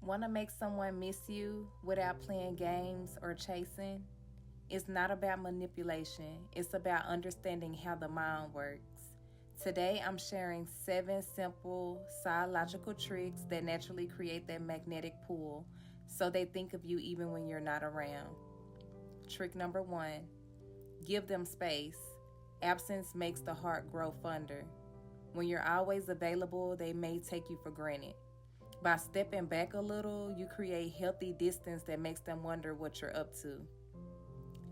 Want to make someone miss you without playing games or chasing? It's not about manipulation, it's about understanding how the mind works. Today, I'm sharing 7 simple psychological tricks that naturally create that magnetic pull so they think of you even when you're not around. Trick number 1, give them space. Absence makes the heart grow fonder. When you're always available, they may take you for granted. By stepping back a little, you create healthy distance that makes them wonder what you're up to.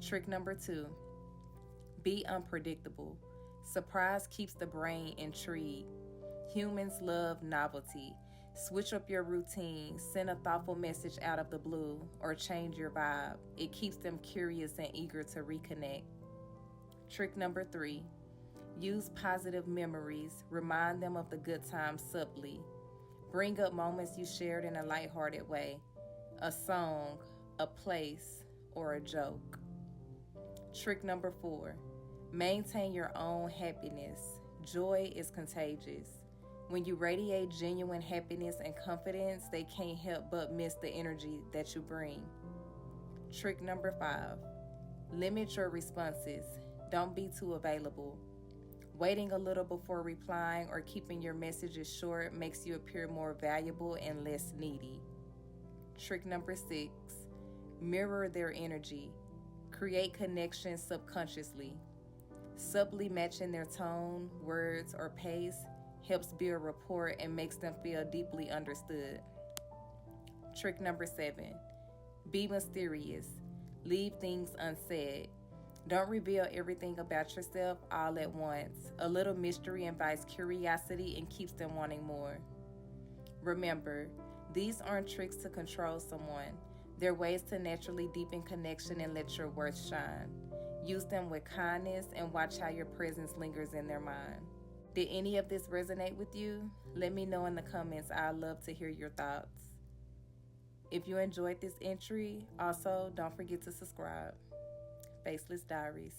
Trick number 2, be unpredictable. Surprise keeps the brain intrigued. Humans love novelty. Switch up your routine, send a thoughtful message out of the blue, or change your vibe. It keeps them curious and eager to reconnect. Trick number 3, use positive memories. Remind them of the good times subtly. Bring up moments you shared in a lighthearted way, a song, a place, or a joke. Trick number 4, maintain your own happiness. Joy is contagious. When you radiate genuine happiness and confidence, they can't help but miss the energy that you bring. Trick number 5, limit your responses. Don't be too available. Waiting a little before replying or keeping your messages short makes you appear more valuable and less needy. Trick number 6, mirror their energy. Create connections subconsciously. Subtly matching their tone, words, or pace helps build rapport and makes them feel deeply understood. Trick number 7, be mysterious. Leave things unsaid. Don't reveal everything about yourself all at once. A little mystery invites curiosity and keeps them wanting more. Remember, these aren't tricks to control someone. They're ways to naturally deepen connection and let your worth shine. Use them with kindness and watch how your presence lingers in their mind. Did any of this resonate with you? Let me know in the comments. I'd love to hear your thoughts. If you enjoyed this entry, also don't forget to subscribe. Faceless Diaries.